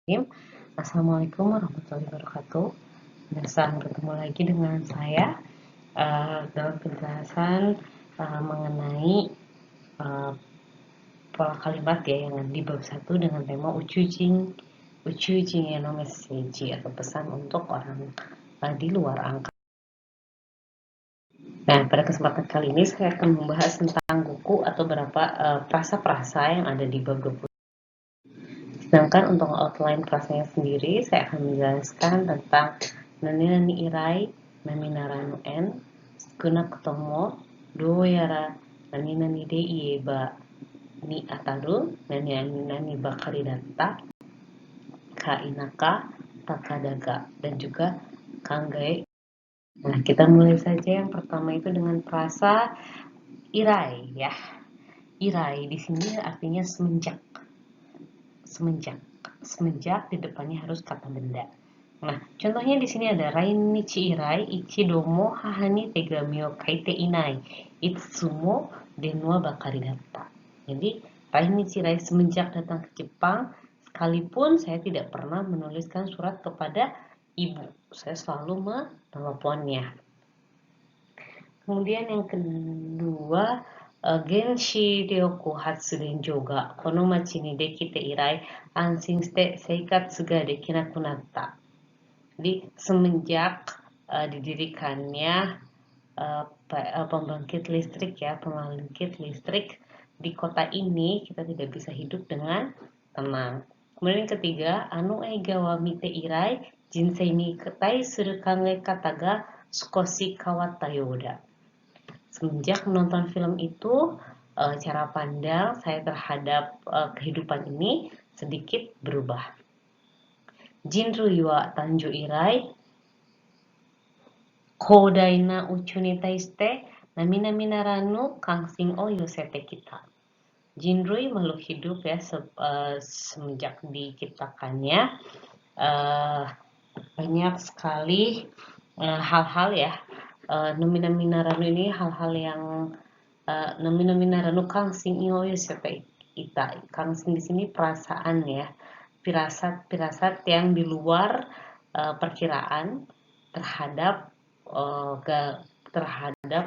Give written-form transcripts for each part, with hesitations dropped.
Assalamualaikum warahmatullahi wabarakatuh. Bertemu lagi dengan saya dalam penjelasan mengenai pola kalimat ya yang di bab 1 dengan tema Uchujing no message atau pesan untuk orang di luar angka. Nah, pada kesempatan kali ini saya akan membahas tentang buku atau beberapa prasa-prasa yang ada di bab 20. Sedangkan untuk outline prasanya sendiri, saya akan menjelaskan tentang nani irai, nami naranu en, skuna kotomo, doyara, nani de ieba, ni ataru, nani bakari datta, ka inaka, takadaga, dan juga kangai. Nah, kita mulai saja yang pertama itu dengan prasa irai ya. Irai di sini artinya semenjak. Semenjak di depannya harus kata benda. Nah, contohnya di sini ada Rainichi irai ichidomo hahani tegamio kaite inai itsumo denwa bakari datta. Jadi, Rainichi irai semenjak datang ke Jepang, sekalipun saya tidak pernah menuliskan surat kepada ibu. Saya selalu meneleponnya. Kemudian yang kedua, Genshi Ryoku Hatsuden Joga Kono machi ni dekite irai anshin shite seikatsu ga dekinaku natta. Jadi semenjak didirikannya pembangkit listrik di kota ini, kita tidak bisa hidup dengan tenang. Kemudian yang ketiga, anu eigawa mite irai jinsei ni ketai suru kange kata ga sukoshi kawatta yoda. Semenjak menonton film itu, cara pandang saya terhadap kehidupan ini sedikit berubah. Jinrui wa tanju irai kodai na uchu ni taishite nami naranu kanshin o yosete kita. Jinrui makhluk hidup ya semenjak diciptakannya banyak sekali hal-hal ya. Nami naranu ini hal-hal yang nami naranu kanshin o yosete kita. Kanshin di sini perasaan ya. Pirasat yang di luar perkiraan terhadap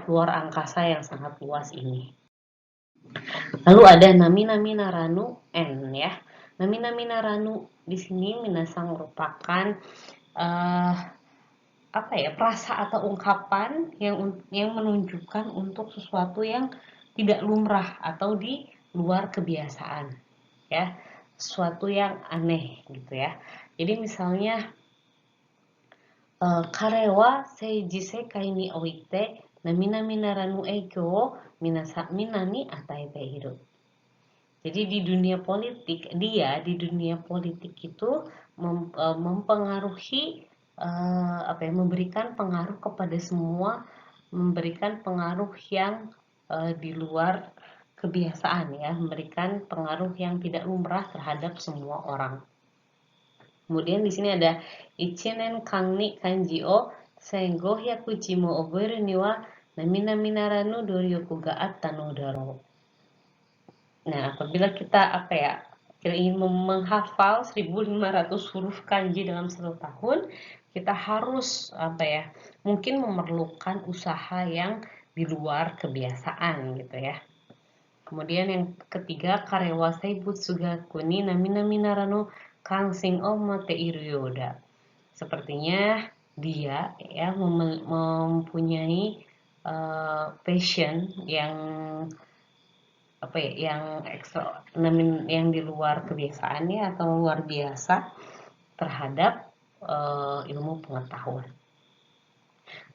luar angkasa yang sangat luas ini. Lalu ada nami naranu en ya. Nami naranu di sini minasang merupakan frasa atau ungkapan yang menunjukkan untuk sesuatu yang tidak lumrah atau di luar kebiasaan ya, sesuatu yang aneh gitu ya. Jadi misalnya kare wa seiji sekai ni oite nami naranu eikyo wo mina ni ataete iru. Jadi di dunia politik itu mempengaruhi memberikan pengaruh kepada semua, memberikan pengaruh yang di luar kebiasaan ya, memberikan pengaruh yang tidak lumrah terhadap semua orang. Kemudian di sini ada ichinen kanni kanji o 1500 uchi mo oboeru ni wa nami naranu doryoku ga atta no daro. Nah, apabila kita ingin menghafal 1500 huruf kanji dalam 1 tahun, kita harus mungkin memerlukan usaha yang di luar kebiasaan gitu ya. Kemudian yang ketiga, karewa seibutsugaku ni nami naranu kanshin o motte iru yoda. Sepertinya dia ya mempunyai passion yang yang di luar kebiasaannya atau luar biasa terhadap ilmu pengetahuan.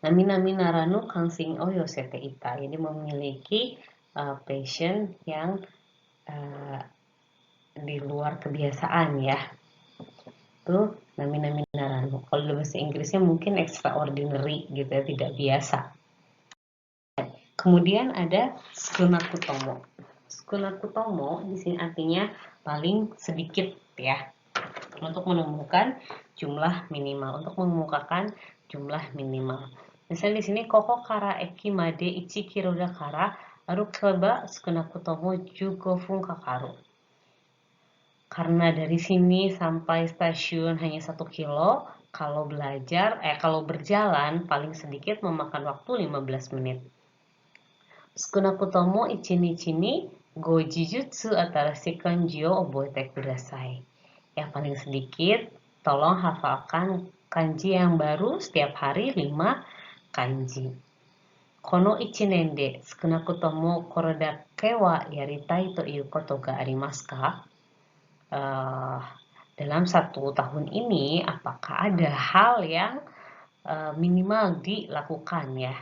Nami naranu kanshin o yosete ita. Jadi memiliki passion yang di luar kebiasaan ya. Itu nami naranu. Kalau dalam bahasa Inggrisnya mungkin extraordinary gitu ya, tidak biasa. Kemudian ada sukunaku tomo. Sukunaku tomo di sini artinya paling sedikit ya. Untuk menemukan jumlah minimal, untuk mengemukakan jumlah minimal. Misalnya di sini koko kara eki made 1 kilo dakara arukeba sukunaku tomo 15 fun kakaru. Karena dari sini sampai stasiun hanya 1 kilo, kalau berjalan paling sedikit memakan waktu 15 menit. Sukunakuto mo ichi-nichi ni gojijutsu atarashii kanji o oboete kudasai. Yang paling sedikit, tolong hafalkan kanji yang baru setiap hari 5 kanji. Kono ichinen de sukunakuto mo kore dake wa yaritai to iu koto ga arimasu ka? Dalam 1 tahun ini, apakah ada hal yang minimal dilakukan ya?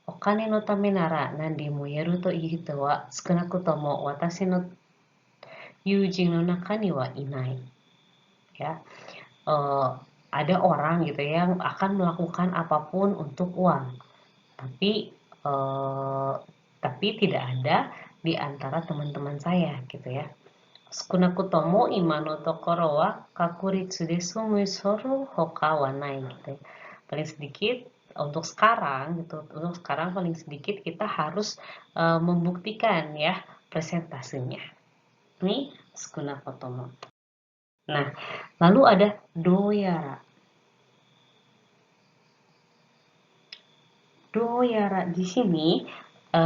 Okane no tame nara nandi mo yaru to iu hito wa sukunakuto mo watashi no yujin no naka ni wa inai. Ya, ada orang gitu yang akan melakukan apapun untuk uang, tapi tidak ada di antara teman-teman saya gitu ya. Sukunakuto mo ima no tokoro wa kakuritsu de sumisoru hoka wa nai gitu. Paling sedikit untuk sekarang gitu, paling sedikit kita harus membuktikan ya presentasenya. Ini sukunakuto mo. Nah, lalu ada doyara. Doyara di sini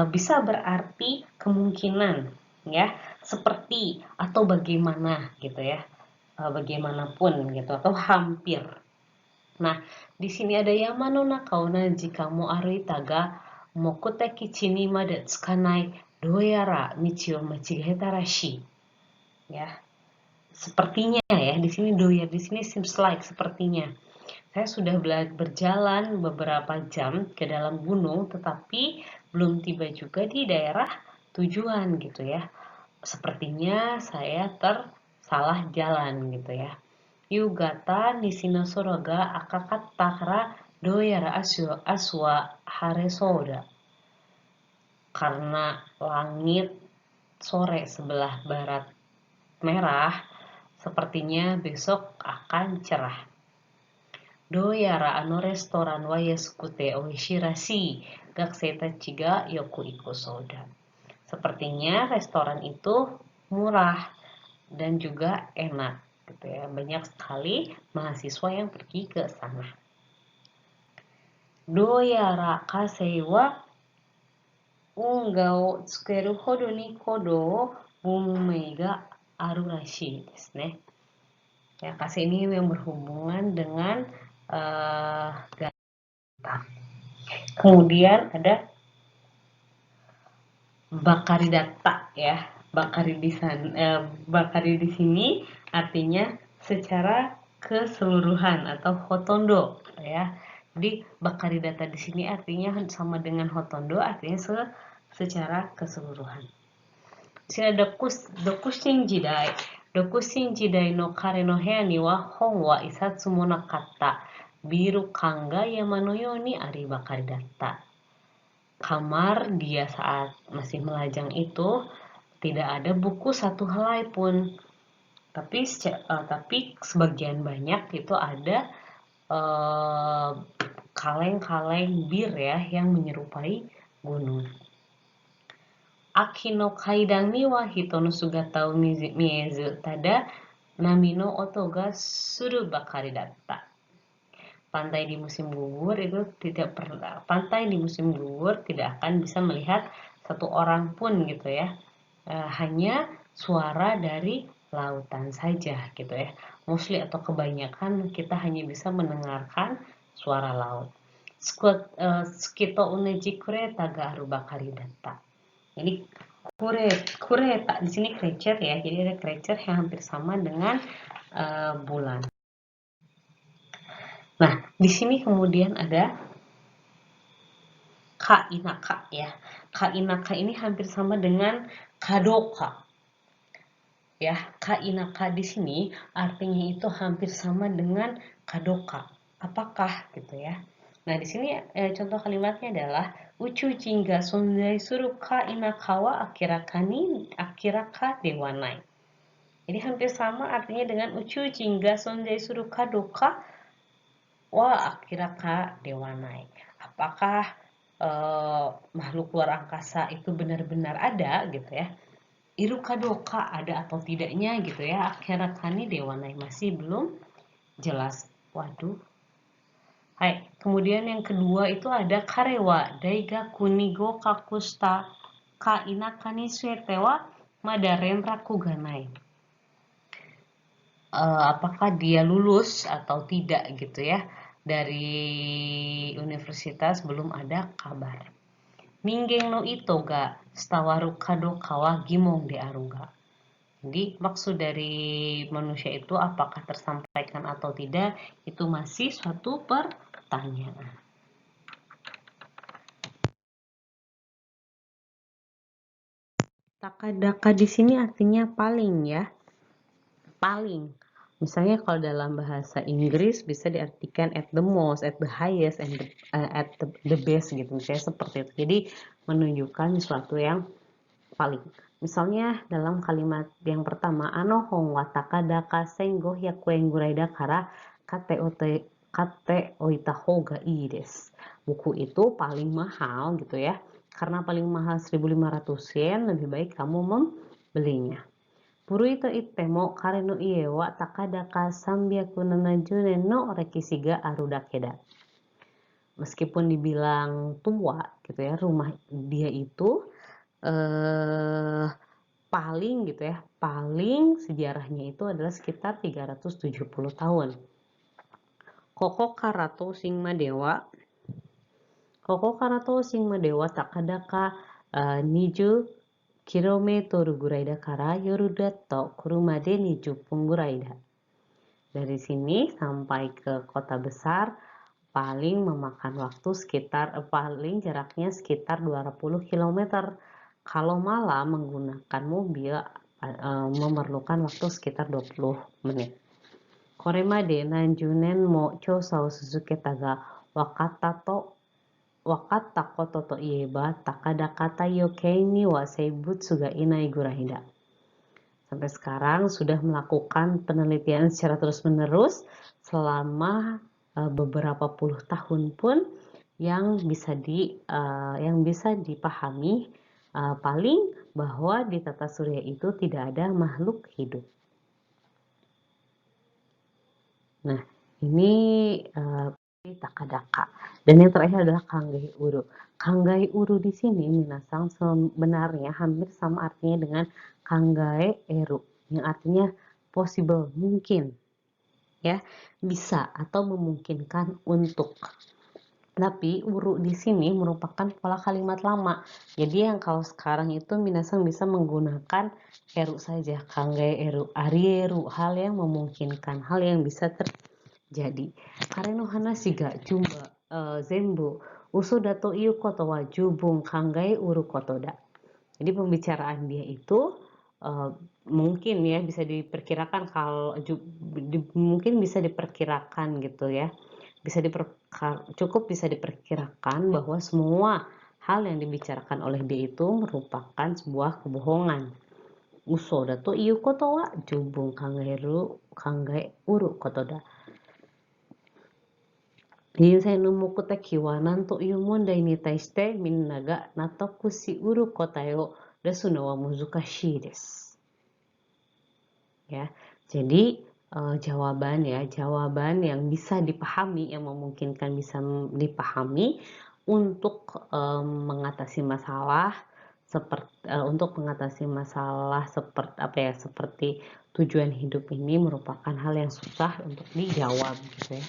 bisa berarti kemungkinan ya, seperti atau bagaimana gitu ya. Bagaimanapun gitu atau hampir. Nah, di sini ada yamano nakao na jika mo aruita ga mokuteki chi ni made tsukanai doyara michi o machigaeta rashi. Ya. Sepertinya ya, di sini doyara di sini seems like sepertinya. Saya sudah berjalan beberapa jam ke dalam gunung, tetapi belum tiba juga di daerah tujuan gitu ya. Sepertinya saya salah jalan gitu ya. Yugata nishino soro ga akakatta kara doyara aswa haresoda. Karena langit sore sebelah barat merah, sepertinya besok akan cerah. Doyara ano restoran wa yasukute oishii rashi gakusei tachi ga yoku iku soda. Sepertinya restoran itu murah dan juga enak gitu ya. Banyak sekali mahasiswa yang pergi ke sana. Doyara kasei wa unga o tsukeru hodo ni kodo unmei ga aru rashi desu ne. Ya, kasei ini yang berhubungan dengan kemudian ada bakaridatta ya. Bakari di sini artinya secara keseluruhan atau hotondo ya. Jadi bakaridatta di sini artinya sama dengan hotondo, artinya secara keseluruhan. Di sini ada dokushin jidai. Dokushin jidai no kare no heya ni wa hon wa isatsu mo nakatta. Biru kanga yama no you ni ari bakaridatta. Kamar dia saat masih melajang itu tidak ada buku satu helai pun, tapi sebagian banyak itu ada kaleng-kaleng bir ya yang menyerupai gunung. Aki no kaidan ni wa hito no sugata o miezu tada nami no oto ga suru bakari datta. Pantai di musim gugur tidak akan bisa melihat satu orang pun gitu ya. Hanya suara dari lautan saja gitu ya. Mostly atau kebanyakan kita hanya bisa mendengarkan suara laut. Tsukito uneji kureta ga aru bakari datta. Jadi kureta di sini creature ya. Jadi ada creature yang hampir sama dengan bulan. Nah, di sini kemudian ada kainaka ya. Kainaka ini hampir sama dengan kadoka. Ya, kainaka di sini artinya itu hampir sama dengan kadoka. Apakah gitu ya? Nah, di sini contoh kalimatnya adalah uchujin ga sonzai suru kainaka wa akiraka dewanai. Jadi hampir sama artinya dengan uchujin ga sonzai suru kadoka wa akiraka dewanai. Apakah makhluk luar angkasa itu benar-benar ada gitu ya? Irukadoka ada atau tidaknya gitu ya. Akhirnya kani dewanai masih belum jelas. Waduh. Hai, kemudian yang kedua itu ada karewa daiga kunigo kakusta ka inakani suetewa madaren rakuganai. Apakah dia lulus atau tidak gitu ya dari universitas, belum ada kabar. Minggen no ito ga stawaru kado kawa gimong de arungga. Jadi maksud dari manusia itu apakah tersampaikan atau tidak itu masih suatu pertanyaan. Takadaka di sini artinya paling ya, paling. Misalnya kalau dalam bahasa Inggris bisa diartikan at the most, at the highest, and at the best gitu, misalnya seperti itu. Jadi menunjukkan sesuatu yang paling. Misalnya dalam kalimat yang pertama, ano hong wa takadaka sengo hyakuengurai dakara kate oita hoga ii desu. Buku itu paling mahal gitu ya. Karena paling mahal 1.500 yen, lebih baik kamu membelinya. Purui to ittemo kare no ie wa takadaka 370 nen no rekisi ga aru dake da. Meskipun dibilang tua gitu ya, rumah dia itu paling gitu ya, paling sejarahnya itu adalah sekitar 370 tahun. Koko karato singma dewa. Koko karato singma dewa takadaka 20 kilometer gurai da kara yoru dato kuruma de 20 gurai da. Dari sini sampai ke kota besar paling memakan waktu sekitar paling jaraknya sekitar 20 km. Kalau malam menggunakan mobil memerlukan waktu sekitar 20 menit. Koremade nanjunen mo chousa o suzuketa ga wakata koto to ieba takadaka yokkei ni wa seibutsu ga inai gurai da. Sampai sekarang sudah melakukan penelitian secara terus-menerus selama beberapa puluh tahun pun yang bisa dipahami paling bahwa di tata surya itu tidak ada makhluk hidup. Nah, ini takadaka. Dan yang terakhir adalah kanggai uru. Kanggai uru di sini minasang sebenarnya hampir sama artinya dengan kanggai eru, yang artinya possible, mungkin. Ya, bisa atau memungkinkan untuk. Tapi uru di sini merupakan pola kalimat lama. Jadi yang kalau sekarang itu minasang bisa menggunakan eru saja, kanggai eru, arieru, hal yang memungkinkan, hal yang bisa terjadi. Kareno hanashi ga jumba zenbu usoda to iu koto wa jubun kanggai uru koto da. Jadi pembicaraan dia itu mungkin ya bisa diperkirakan mungkin bisa diperkirakan gitu ya. Cukup bisa diperkirakan bahwa semua hal yang dibicarakan oleh dia itu merupakan sebuah kebohongan. Uso da to iu koto wa jubun kanggai uru koto da. Jinsei no mokuteki wa nanto iu mondai ni taishite minna ga natoku shi uru kotae o desu no wa muzukashii desu. Ya, jadi jawaban yang bisa dipahami, yang memungkinkan bisa dipahami untuk mengatasi masalah seperti tujuan hidup ini merupakan hal yang susah untuk dijawab gitu ya.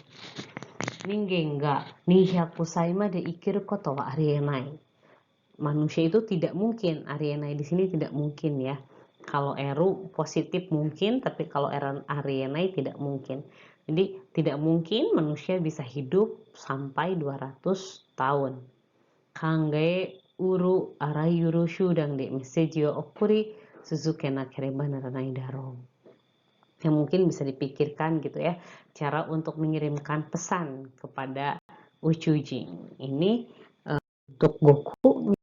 Ningen ga 200 歳まで生きることはありえない. Manusia itu tidak mungkin, arienai di sini tidak mungkin ya. Kalau eru positif mungkin, tapi kalau arienai tidak mungkin. Jadi tidak mungkin manusia bisa hidup sampai 200 tahun. Kangge uru arayuru shudang de meseji o okuri suzuke nakereba naranai daro. Yang mungkin bisa dipikirkan gitu ya, cara untuk mengirimkan pesan kepada Uchujin. Ini untuk Goku